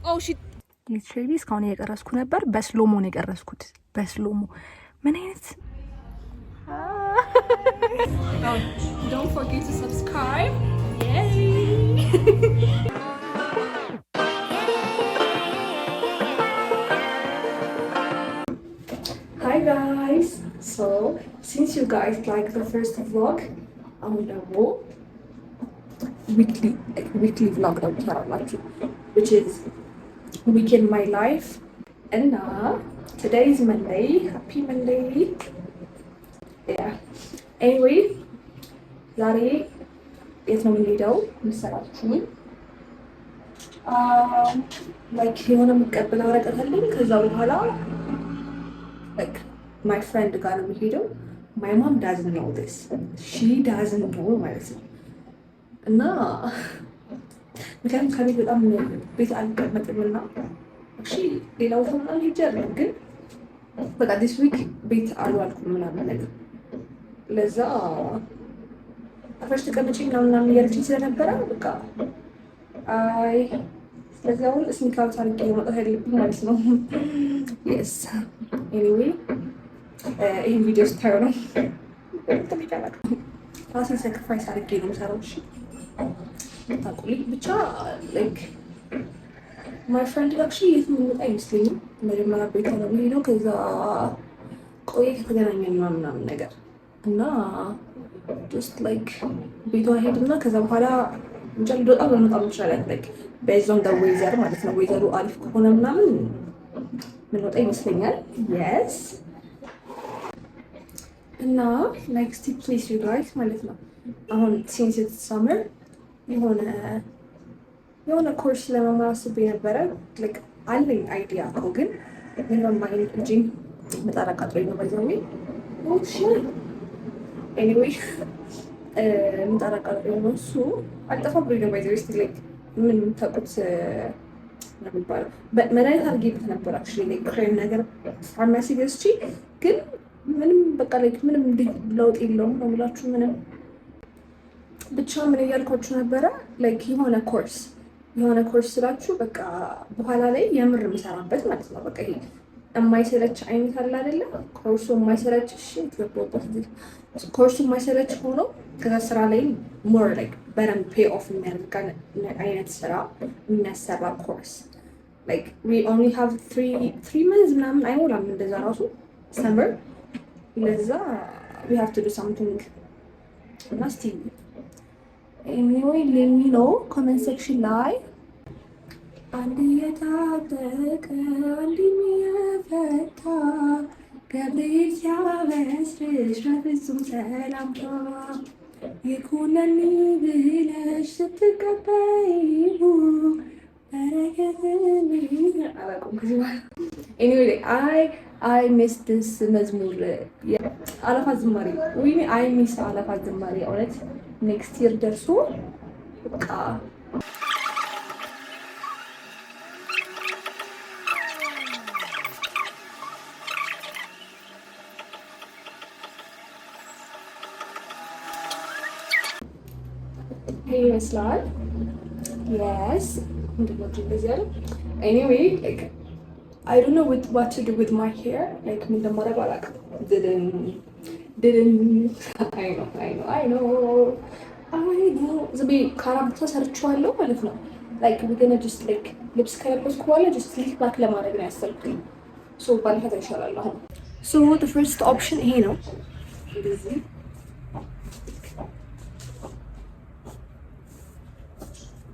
ሊትራሊ እስካሁን እየቀረስኩ ነበር። በስሎሞ ነው የቀረስኩት። በስሎሞ ምን አይነት Don't forget to subscribe. Yay! Hi guys. So since you guys like the first vlog, I'm gonna weekly vlog ነው የምሰራላችሁ, which is week in my life. And now today is Monday. Happy Monday. Yeah. Anyway, ዛሬ የት ነው የምንሄደው መሰላችሁ? ላይክ የሆነ የምቀበለው ወረቀት አለኝ። ከዛ በኋላ ላይክ ማይ ፍሬንድ ጋር ነው የምሄደው። ማይ ማም ዳዝንት ኖው ዲስ ሺ ዳዝንት ኖው ማለት ነው። እና ምክንያቱም ከቤት በጣም ቤት አልቀመጥምና እሺ ሌላ ቦታ ምናምን ሄጃለሁ፣ ግን በቃ ዲስ ዊክ ቤት አልዋልኩም ምናምን ነገር ለዛ አፈሽ ተቀምጪ ምናምን እያለችኝ ስለነበረ በቃ አይ ስለዚህ አሁን ስኒክ አውት አድርጌ መውጣት ያለብኝ ማለት ነው። የስ ኤኒዌይ ይህን ቪዲዮ ስታዩ ነው ራሴን ሳክሪፋይስ አድርጌ ነው የምሰራው። እሺ ታውቁልኝ ብቻ ላይክ ማይ ፍሬንድ አክቹዋሊ የት የምንመጣ አይመስለኝም። መጀመሪያ ቤት ነው የምሄደው፣ ከዛ ቆይ ከተገናኘን ምናምን ነገር እና ጀስት ላይክ ቤቷ ሄድና ከዛ በኋላ እንጃ ልወጣ በመጣም ይችላል። ላይክ ቤዝድ ኦን ዌዘር ማለት ነው። ዌዘሩ አሪፍ ከሆነ ምናምን ምንወጣ ይመስለኛል። የስ እና ላይክ ስቲል ፕሌስ ዩ ጋይስ ማለት ነው። አሁን ሲንስ ኢትስ ሰመር የሆነ ኮርስ ለመማር አስቤ ነበረ። ላይክ አለኝ አይዲያ እኮ ግን ምን በማይል እንጂ መጣራ ቃጥሎኝ ነው ባይዘው ኦሽ ኤኒዌይ መጣራ ቃጥሎኝ ነው እሱ አልጠፋም ብሎኝ ነው ባይዘው ስቲል ላይክ ምን ታውቁት ነው የሚባለው መድኃኒት አድርጌበት ነበር አክቹዋሊ ላይክ ክሬም ነገር ፋርማሲ ገዝቼ ግን ምንም በቃ ላይክ ምንም ለውጥ የለውም ነው የምላችሁ። ምንም ብቻ ምን እያልኳችሁ ነበረ ላይክ የሆነ ኮርስ ስላችሁ በቃ በኋላ ላይ የምር የምሰራበት ማለት ነው። በቃ ይሄ የማይሰለች አይነት አለ አይደለ? ኮርሱ የማይሰለች ትገባበት ኮርሱ የማይሰለች ሆኖ ከዛ ስራ ላይ ሞር ላይክ በደንብ ፔይ ኦፍ የሚያደርግ አይነት ስራ የሚያሰራ ኮርስ ላይክ ዊ ኦንሊ ሃቭ 3 months ምናምን አይሞላም እንደዛ ራሱ ሰመር ለዛ ዊ ሃቭ ቱ ዱ ሳምቲንግ እና እስቲ ኤኒዌይ ሌት ሚ ኖ ኮሜንት ሴክሽን ላይ አንድ የታጠቀ አንድ የሚፈታ ገብርኤል ሲያበስርሽ በፍጹም ሰላምታ ይኩነኒ ብለሽ ስትቀበይው በረከትን አላውቅም ከዚህ በኋላ ኤኒዌይ አይ ሚስ ዲስ መዝሙር አለፋት ዝማሬ ወይኔ አይ ሚስ አለፋት ዝማሬ እውነት ኔክስት ይር ደርሶ በቃ ይሄ ይመስላል። የስ ምንድነው እንደዚህ ያለ ኤኒዌይ ላይክ I don't know what to do with my hair. Like ምን እንደማደርግ አላውቅም። I know ዝም ብዬ ካራብታ ሰርቼዋለሁ ማለት ነው። like we're gonna just like ልብስ ከለበስኩ በኋላ just ሊክ ባክ ለማድረግ ነው ያሰብኩኝ። so ባልፈታ ይሻላል አሁን። so the first option ይሄ ነው። እንደዚህ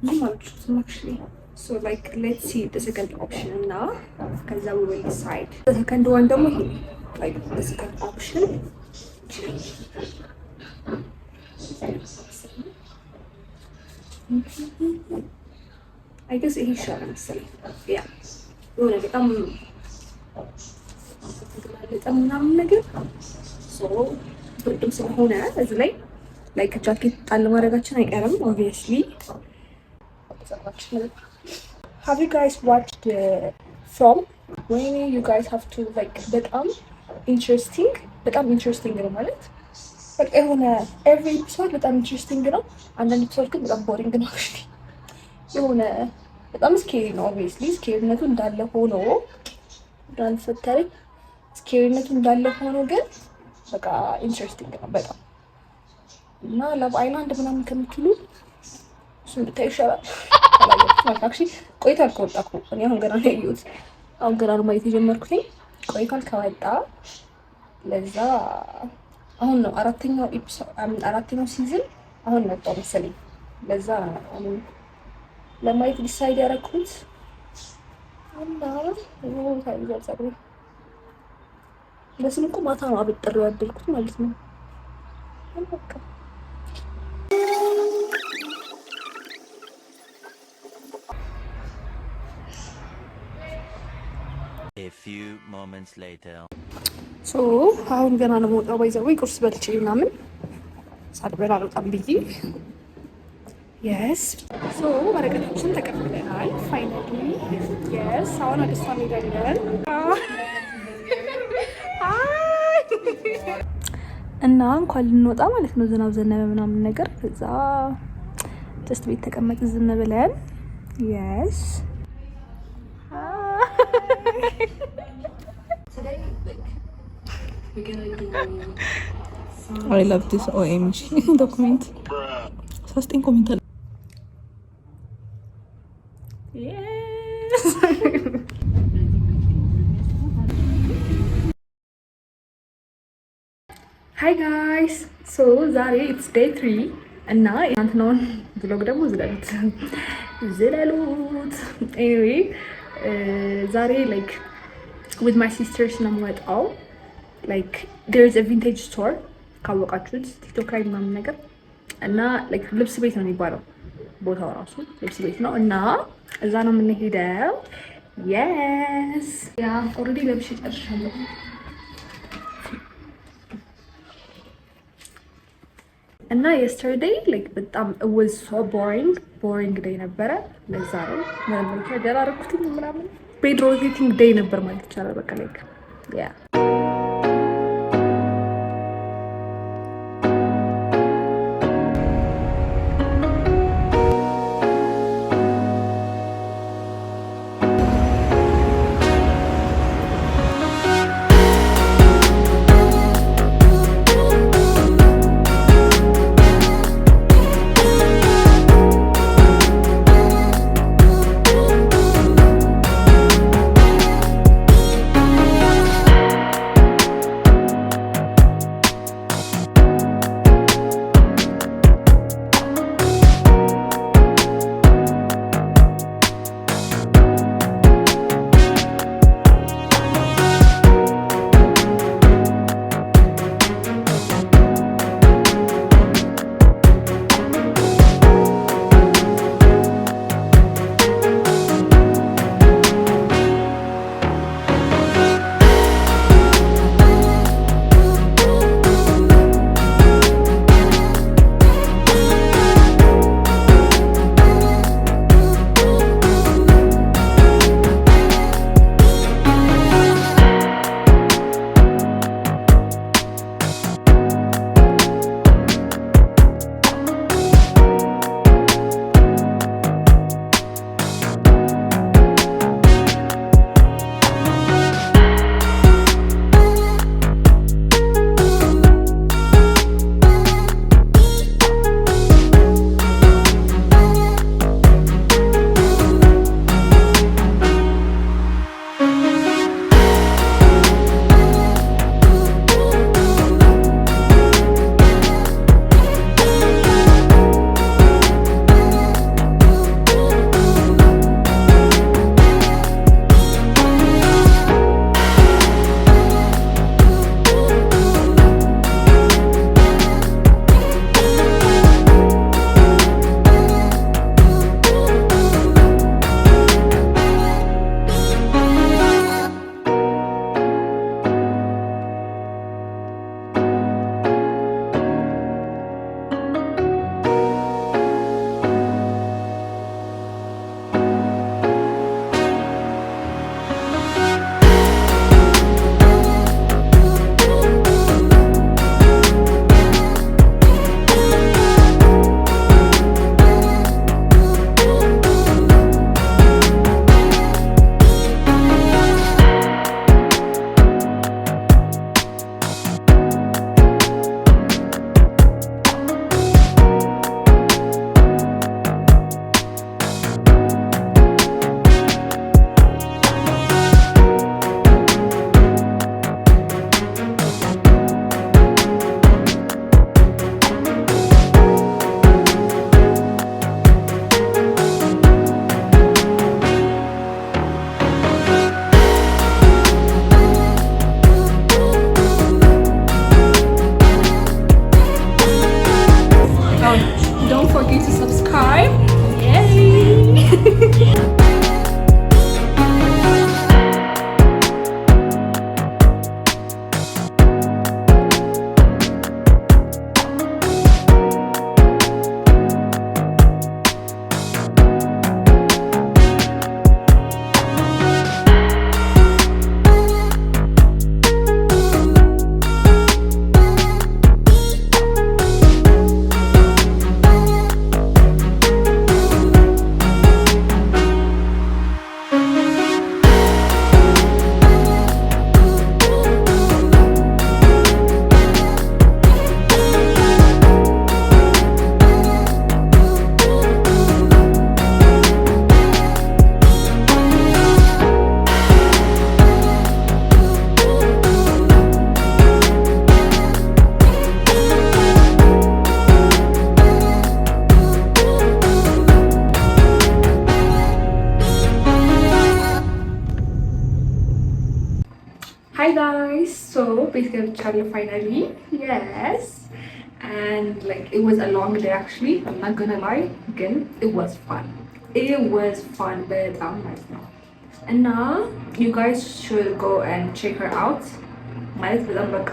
ምን ማለት ነው actually so like let's see the second option now because we will decide the second one ደግሞ ይሄ like the second option I guess ይሄ ይሻላል መሰለኝ yeah የሆነ በጣም ምናምን ነገር so ብርድም ስለሆነ እዚህ ላይ like ጃኬት ጣል ማድረጋችን አይቀርም obviously Have you guys watched From? When you guys have to like በጣም interesting ነው ማለት በቃ የሆነ every episode በጣም interesting ነው። አንዳንድ episode ግን በጣም boring ነው። የሆነ በጣም ስኬሪ ነው። ኦብቪየስሊ ስኬሪነቱ እንዳለ ሆኖ ዳን ፈተሪ ስኬሪነቱ እንዳለ ሆኖ ግን በቃ ኢንትረስቲንግ ነው በጣም እና ላቭ አይላንድ ምናምን ከምትሉ እሱን ብታይ ይሻላል። አክቹዋሊ ቆይቷል ከወጣ እኮ እኔ አሁን ገና ነው ያየሁት። አሁን ገና ነው ማየት የጀመርኩት። ቆይቷል ከወጣ ለዛ አሁን ነው አራተኛው ሲዝን አሁን መጣው መሰለኝ። ለዛ አሁን ለማየት ዲሳይድ ያደረኩት እና ታይዛዛብኝ ለስም እኮ ማታ ነው አብጥሬው ያደልኩት ማለት ነው። በቃ A few moments later. ሶ አሁን ገና ነው የምወጣው። ባይዘው ቁርስ በልቼ ምናምን ሳልበላ አልወጣም ብዬ የስ ሶ ወረቀታችን ተቀብለናል ፋይናሊ። የስ አሁን አዲስ እንሄዳለን እና እንኳን ልንወጣ ማለት ነው። ዝናብ ዘነበ ምናምን ነገር ከዛ ጀስት ቤት ተቀመጥ ዝም ብለን የስ I love this OMG document. Sustain comment. Yes. Hi guys. So ዛሬ it's day 3 እና የትናንትናውን ብሎግ ደግሞ ዝለሉት። Anyway ዛሬ like with my sisters ነው የምወጣው። like there is a vintage store ካወቃችሁት ቲክቶክ ላይ ምናምን ነገር እና like ልብስ ቤት ነው የሚባለው ቦታው ራሱ ልብስ ቤት ነው እና እዛ ነው የምንሄደው። yes ያ ኦልሬዲ ለብሼ ጨርሻለሁ እና yesterday like በጣም it was so boring day ነበረ። ለዛ ነው ምንም ያደረኩት ምናምን bed rotating day ነበር ማለት ይቻላል። በቃ like yeah Hi guys, so basically Charlie finally, yes, and like it was a long day actually, I'm not gonna lie, again, it was fun, but nice now. And now you guys should go and check her out. ማለት በጣም በቃ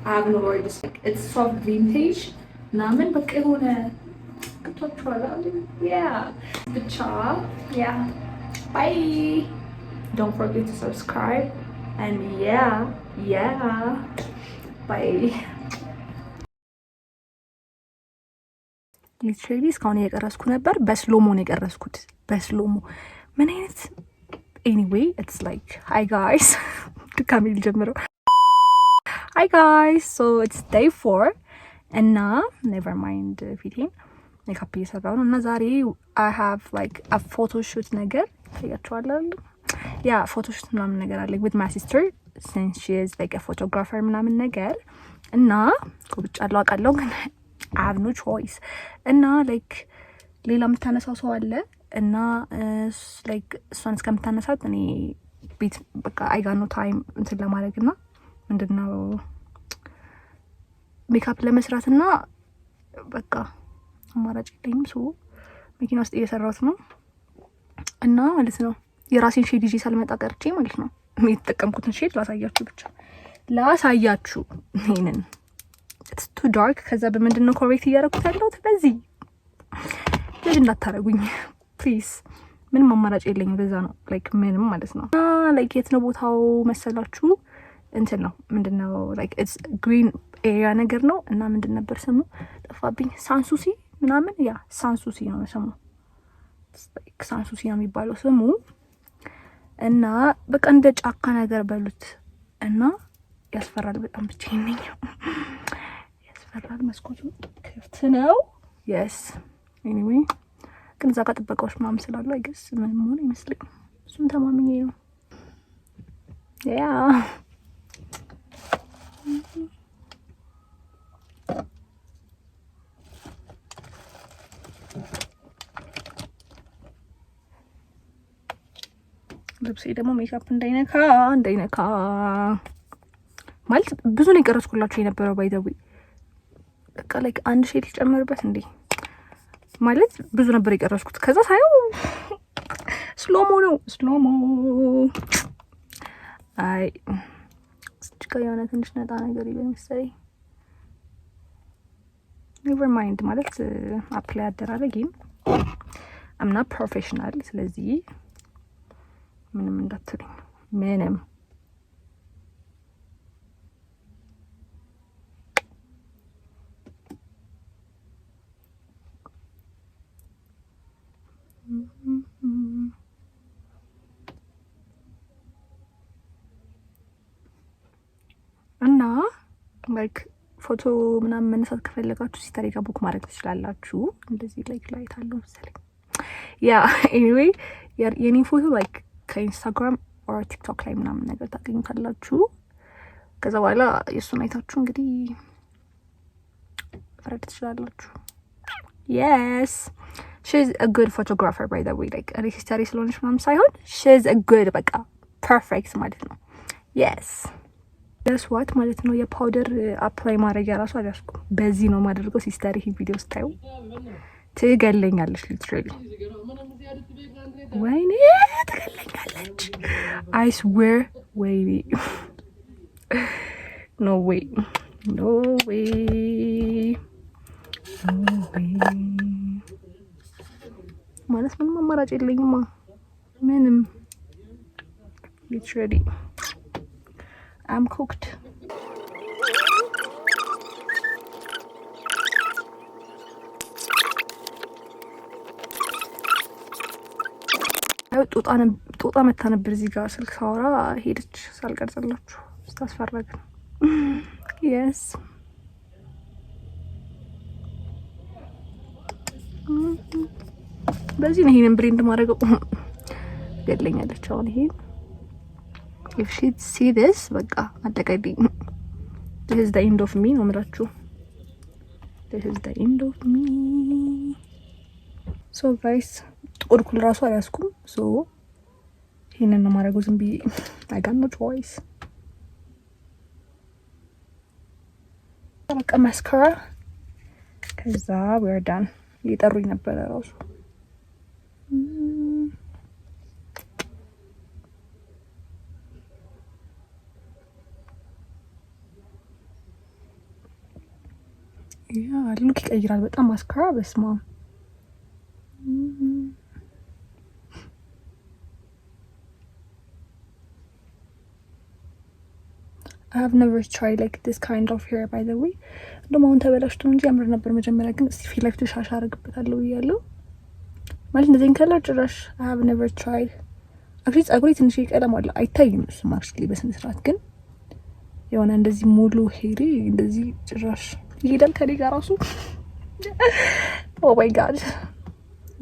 I have no words, it's soft vintage ምናምን በቃ የሆነ yeah, ብቻ yeah, bye. Don't forget to subscribe and yeah, bye. ሊትራሊ እስካሁን እየቀረስኩ ነበር። በስሎሞ ነው የቀረስኩት፣ በስሎሞ ምን አይነት ኤኒዌይ ኢትስ ላይክ ሃይ ጋይስ ድካሜ ልጀምረው። ሃይ ጋይስ ሶ ኢትስ ዴይ 4 እና ኔቨር ማይንድ ፊቴን ሜካፕ እየሰራሁ ነው እና ዛሬ አይ ሃቭ ላይክ አ ፎቶ ሹት ነገር ታያችኋለሁ። ያ ፎቶ ሹት ምናምን ነገር አለ with my sister since she is like a photographer ምናምን ነገር እና ቆብጫለሁ አውቃለሁ ግን I have no choice እና ላይክ ሌላ የምታነሳው ሰው አለ እና ላይክ እሷን እስከምታነሳት እኔ ቤት በቃ I got no time እንትን ለማድረግ እና ምንድነው ሜካፕ ለመስራት እና በቃ አማራጭ የለኝም። ሶ መኪና ውስጥ እየሰራሁት ነው እና ማለት ነው የራሴን ሼድ ይዤ ሳልመጣ ቀርቼ ማለት ነው የተጠቀምኩትን ሼድ ላሳያችሁ ብቻ ላሳያችሁ። ይሄንን it's too dark ከዛ በምንድነው ኮሬክት እያደረኩት ያለሁት በዚህ ልጅ እንዳታረጉኝ ፕሊዝ። ምንም አማራጭ የለኝም በዛ ነው ላይክ ምንም ማለት ነው። ላይክ የት ነው ቦታው መሰላችሁ? እንትን ነው ምንድነው ላይክ ኢትስ ግሪን ኤሪያ ነገር ነው እና ምንድን ነበር ስሙ ጠፋብኝ። ሳንሱሲ ምናምን ያ ሳንሱሲ ነው ስሙ፣ ሳንሱሲ ነው የሚባለው ስሙ እና በቃ እንደ ጫካ ነገር በሉት እና ያስፈራል በጣም። ብቻዬን ነኝ ያስፈራል። መስኮቱ ክፍት ነው የስ ኤኒዌይ ግን እዛ ጋር ጥበቃዎች ምናምን ስላሉ አይገስ ምንም ሆነ ይመስለኝ እሱም ተማምኜ ነው ያ ልብሴ ደግሞ ሜካፕ እንዳይነካ ማለት ብዙ ነው የቀረስኩላችሁ የነበረው ባይዘዊ በቃ ላይክ አንድ ሼድ ልጨምርበት እንዴ ማለት ብዙ ነበር የቀረስኩት። ከዛ ሳይው ስሎሞ ነው ስሎሞ። አይ እስኪ የሆነ ትንሽ ነጣ ነገር ይበል መሰለኝ። ኔቨር ማይንድ ማለት አፕላይ አደራረግኝ አምና ፕሮፌሽናል ስለዚህ ምንም እንዳትሉኝ ምንም እና ላይክ ፎቶ ምናምን መነሳት ከፈለጋችሁ ሲስተር ጋር ቡክ ማድረግ ትችላላችሁ። እንደዚህ ላይክ ላይት አለው መሰለኝ ያ ኤኒዌይ የኔ ፎቶ ላይክ ከኢንስታግራም ኦር ቲክቶክ ላይ ምናምን ነገር ታገኙታላችሁ። ከዛ በኋላ የእሱን አይታችሁ እንግዲህ ፈረድ ትችላላችሁ። የስ she's a good photographer by the way like እኔ ሲስተሪ ስለሆነች ምናምን ሳይሆን she's a good በቃ ፐርፌክት ማለት ነው። የስ ደስዋት ማለት ነው። የፓውደር አፕላይ ማድረግ ያራሱ አላስኩም። በዚህ ነው ማድረገው። ሲስተር ይሄ ቪዲዮ ስታዩ ትገለኛለች ሊትራሊ ወይኔ ትገለኛለች። I swear ወይኔ no way ማለት ምንም አማራጭ የለኝማ ምንም ሊትራሊ I'm cooked. ጦጣ መታ ነበር እዚህ ጋር ስልክ ሳወራ ሄደች ሳልቀርጽላችሁ ስታስፈራግ የስ በዚህ ነው ይሄንን ብሬንድ ማድረገው ገድለኛለች። አሁን ይሄ if she see this በቃ አጠቃላይ this is the end of me ነው የምላችሁ። this is the end of me so guys ጥቁር ኩል ራሱ አልያዝኩም። so ይሄንን ነው ማድረጉ ዝም ብዬ I got no choice። በቃ ማስካራ ከዛ we're done። እየጠሩኝ ነበረ ራሱ ያ ሉክ ይቀይራል በጣም ማስካራ በስማ I have never tried like this kind of hair by the way። እንደውም አሁን ተበላሽቶ እንጂ ያምር ነበር መጀመሪያ። ግን እስቲ ፊት ለፊት ሻሽ አደርግበታለሁ እያለሁ ማለት እንደዚህ ከለር ጭራሽ I have never tried። አክቹሊ ጸጉሬ ትንሽ ቀለም አለ አይታይም እሱም አክቹሊ በስነ ስርዓት ግን የሆነ እንደዚህ ሙሉ ሄሪ እንደዚህ ጭራሽ ይሄዳል ከኔ ጋር ራሱ ኦ ማይ ጋድ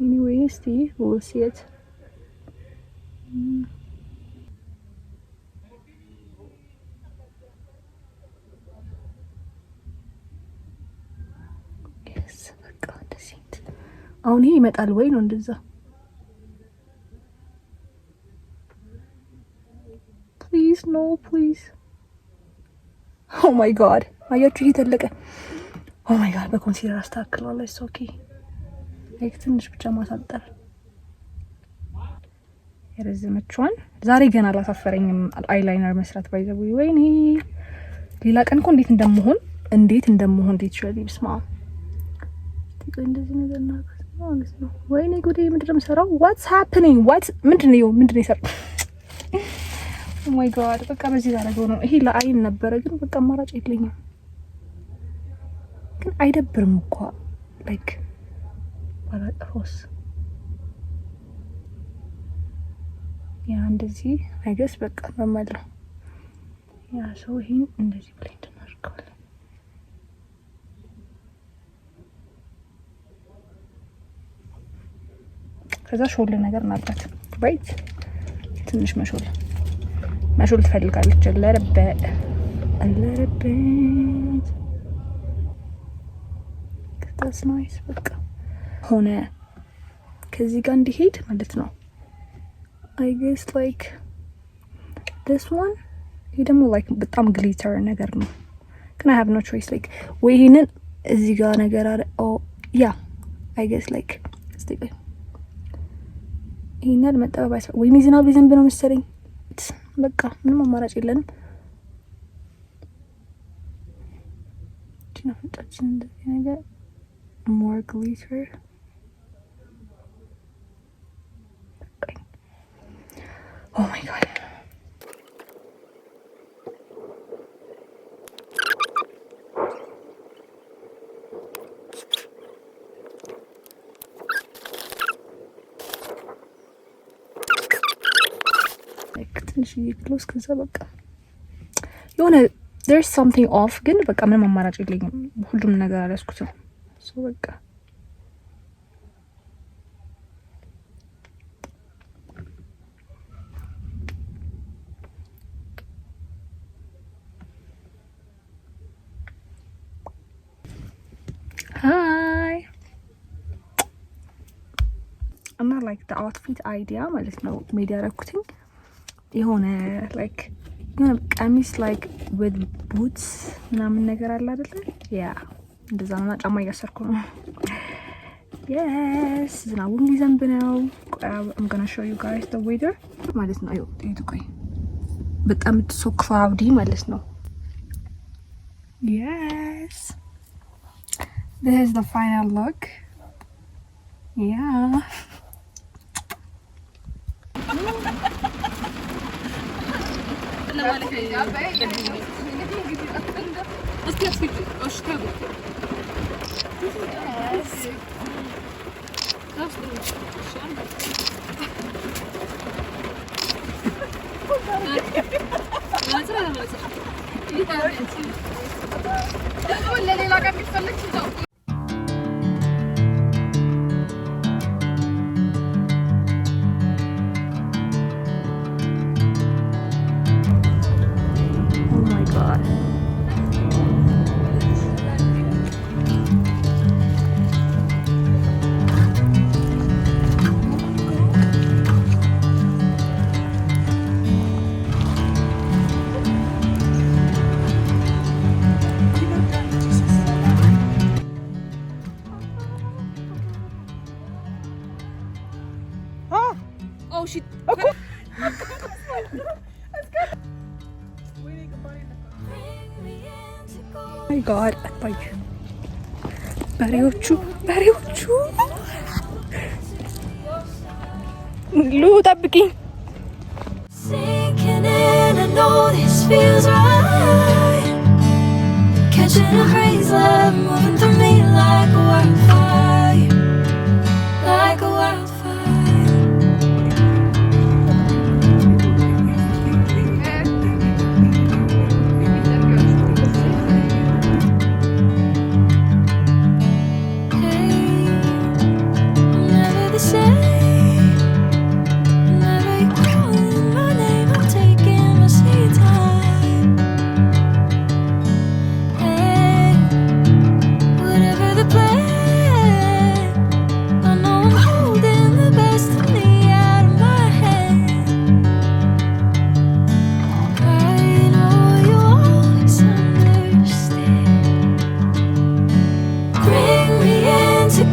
ኤኒዌይ እስቲ we'll see it። አሁን ይሄ ይመጣል ወይ ነው እንደዛ ፕሊዝ ኖ ፕሊዝ ኦ ማይ ጋድ አያችሁ ይሄ ተለቀ ኦ ማይ ጋድ በኮንሲለር አስተካክለዋለሁ እሱ ኦኬ ላይክ ትንሽ ብቻ ማሳጠር የረዘመችዋን ዛሬ ገና አላሳፈረኝም አይላይነር መስራት ባይዘው ወይኔ ሌላ ቀን እኮ እንዴት እንደምሆን ይችላል ይስማ እንደዚህ ነገር ነው ማለት ነው ወይኔ ጉዴ ምንድን ነው የምሰራው what's happening what ምንድን ነው የሰራው oh my god በቃ በዚህ ታረገው ነው ይሄ ለአይን ነበረ ግን በቃ አማራጭ የለኝም ግን አይደብርም እኮ ላይክ ባላጠፎስ ያ እንደዚህ አይገስ በቃ መመለ ያ ሰው ይሄን እንደዚህ ብሌንድ እናድርገዋለን ከዛ ሾል ነገር እናድርጋት ራይት ትንሽ መሾል ትፈልጋለች አለረበ ከታስ ናይስ በቃ ሆነ ከዚህ ጋር እንዲሄድ ማለት ነው I guess like this one ይሄ ደግሞ like በጣም ግሊተር ነገር ነው ግን I have no choice like ወይ ይሄንን እዚህ ጋር ነገር አለ ኦ ያ I guess like እስቲ ይሄናል መጣባባስ ወይ ሚዝናብ ሊዘንብ ነው መሰለኝ በቃ ምንም አማራጭ የለንም ቲና ፈጣችን እንደዚህ ነገር more glitter oh my god ትንሽ ክሎስ ከዛ በቃ የሆነ there's something off ግን በቃ ምንም አማራጭ የለኝም ሁሉም ነገር አላስኩትም ሶ በቃ hi I'm not like the outfit idea ማለት ነው ሜዲ ያረኩትኝ የሆነ ላይክ የሆነ ቀሚስ ላይክ with boots ምናምን ነገር አለ አይደል ያ እንደዛ ነው ጫማ እያሰርኩ ነው yes ዝናቡ ሊዘንብ ነው I'm gonna show you guys the weather ማለት ነው እዩት ቆይ በጣም so cloudy ማለት ነው yes this is the final look yeah እሺ እኮ ማይ ጋድ አባዬ በሬዎቹ ሉ ጠብቂኝ። Sinking in, I know this feels right. Catching a breeze, love moving through me like a wildfire, like a wildfire. Hey, I'm never the same.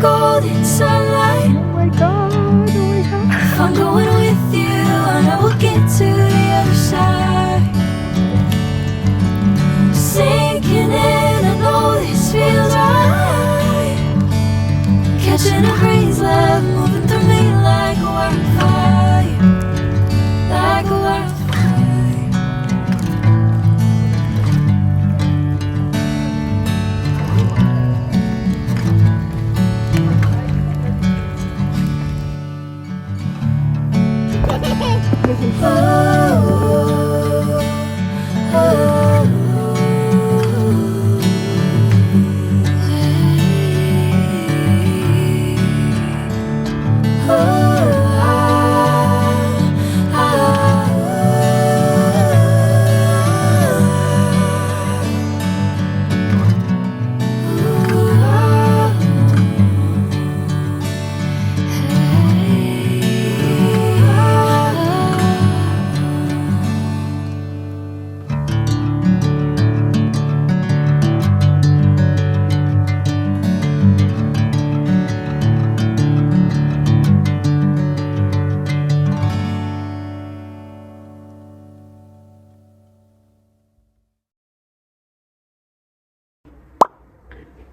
Golden sunlight. Oh my god. If I'm going with you, I know we'll get to the other side. Sinking in, I know this feels right. Catching a breeze, love moving through me like a wildfire, like a wildfire.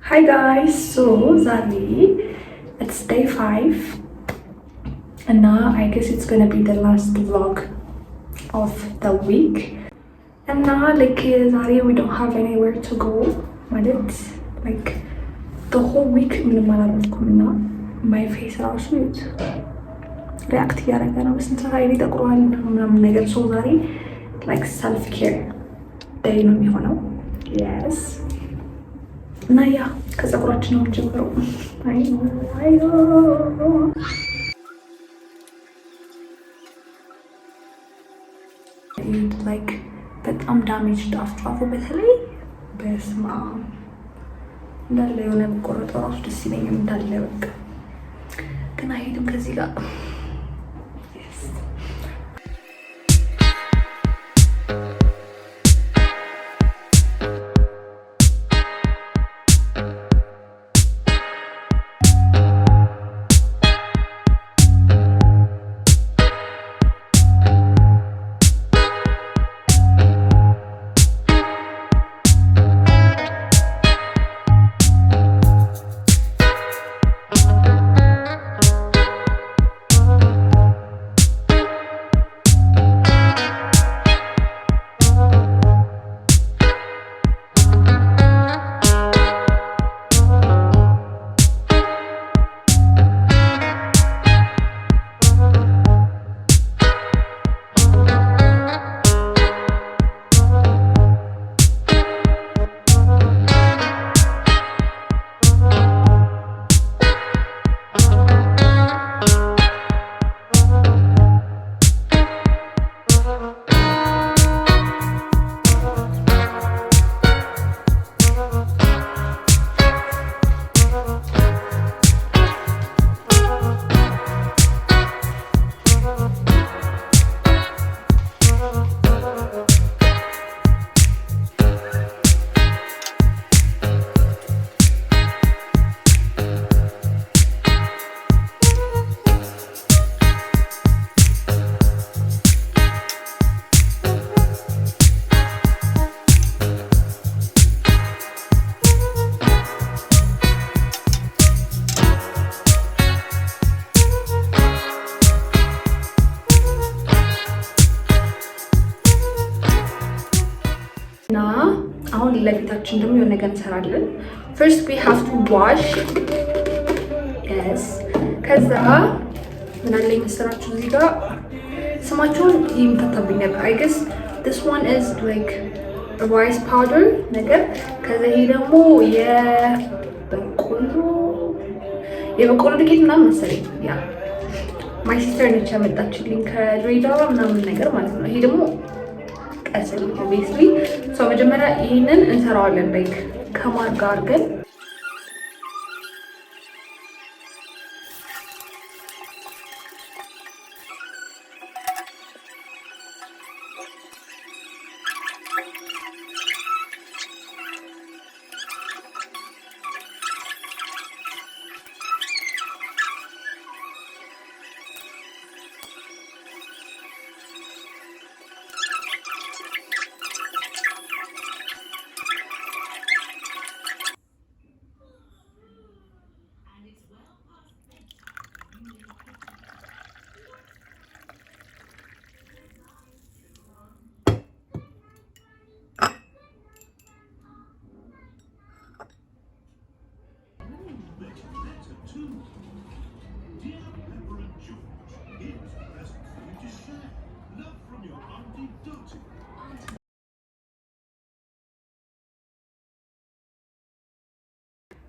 Hi guys, so ዛሬ it's day 5 and now I guess it's gonna be the last vlog of the week and now like ዛሬ we don't have anywhere to go ማለት like the whole week ምንም አላደረኩም እና my face ራሱ ሪአክት እያደረገ ነው በስንት ኃይል ይጠቁራል ምናምን ነገር so ዛሬ like self care day ነው የሚሆነው yes እና ያ ከፀጉራችን ነው ጀምሮ like በጣም ዳሜጅ ጫፍ በተለይ በስማ እንዳለ የሆነ ቆረጠው ራሱ ደስ ይለኛል እንዳለ በቃ ግን አይሄድም ከዚህ ጋር ለፊታችን ደግሞ የሆነ ነገር እንሰራለን። first we have to wash yes ከዛ ምን አለ መሰራችሁ እዚህ ጋር ስማቸውን ይምታታብኝ ነበር I guess this one is like rice powder ነገር ከዛ ይሄ ደግሞ የበቆሎ ዱቄት ምናምን መሰለኝ ያ ማይ ሲስተር ነች ያመጣችልኝ ከድሬዳዋ ምናምን ነገር ማለት ነው። ይሄ ደግሞ ቀስል ኦብቪየስሊ ሶ መጀመሪያ ይሄንን እንሰራዋለን ላይክ ከማር ጋር አድርገን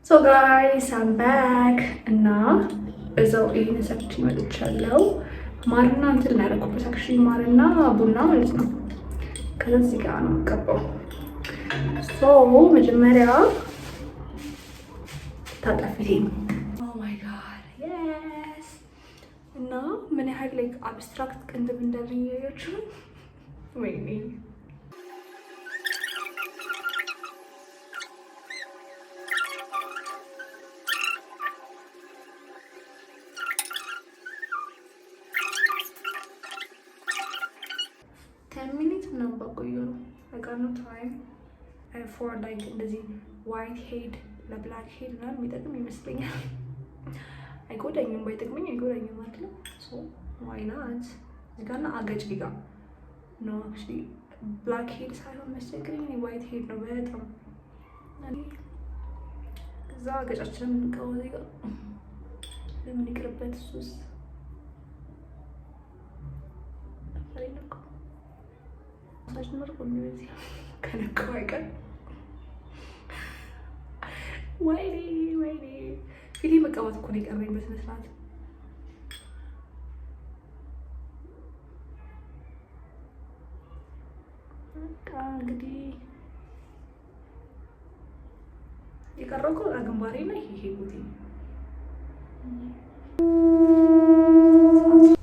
So guys, I'm back እና እዛው ይሄን ሰርች መጥቻለሁ። ማርና እንትን እናደርኩበት አክቹሊ ማርና ቡና ማለት ነው። ከዚህ ጋር ነው የምቀባው። ሶ መጀመሪያ ታጠፊኝ። ኦ ማይ ጋድ yes እና ምን ያህል ላይክ አብስትራክት ቅንድብ እንዳለኝ ያያችሁ ወይኔ time for like እንደዚህ white head ለብላክ ሄድ ምናምን የሚጠቅም ይመስለኛል። አይጎዳኝም፣ ባይጠቅመኝ አይጎዳኝም ማለት ነው። ሶ why not እዚህ ጋር እና አገጭ ጋር ነው actually ብላክ ሄድ ሳይሆን መሰለኝ white head ነው በጣም እዛ አገጫችንን እንቀው እዚህ ጋር ለምን ይቅርበት እሱስ ፈሪነው ሳጅመር ቆንጆ ከነካው አይቀር ወይኔ ፊቴ መቀባት እኮ ነው የቀረኝ በስነ ስርዓት። በቃ እንግዲህ የቀረው እኮ ግንባሬ እና ይሄ ቦቴ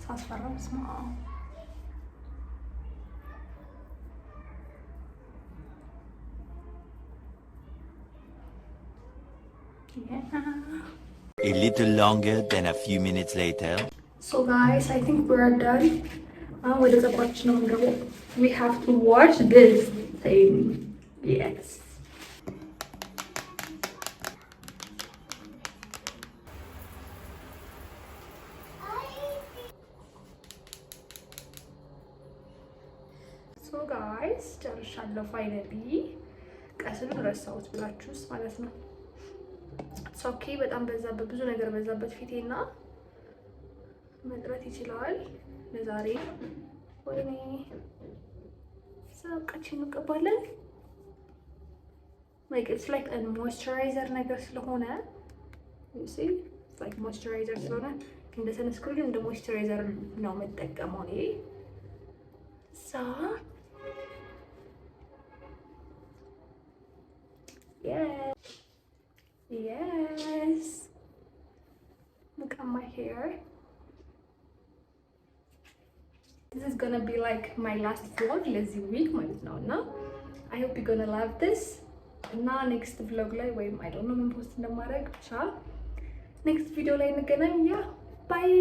ሳስፈራ ስማ A little longer than a few minutes later. So guys, I think we're done. With the question of we have to wash this thing. Yes. So guys, ጨርሻለሁ finally. ቀስሉን ረሳሁት ብላችሁስ ማለት ነው። ኦኬ በጣም በዛበት ብዙ ነገር በዛበት ፊቴና መጥራት ይችላል። ለዛሬ ወይኔ ሰቃችን እንቀባለን። like it's like a moisturizer ነገር ስለሆነ you see it's like moisturizer ስለሆነ እንደ ሰንስክሪን እንደ moisturizer ነው መጠቀመው እኔ ሳ yes look at my hair. This is gonna be like my last vlog lazy week ማለት ነው እና I hope you're gonna love this እና next vlog ላይ ወይም I don't know ምን ፖስት እንደማደርግ ብቻ next video ላይ እንገናኝ። ያ bye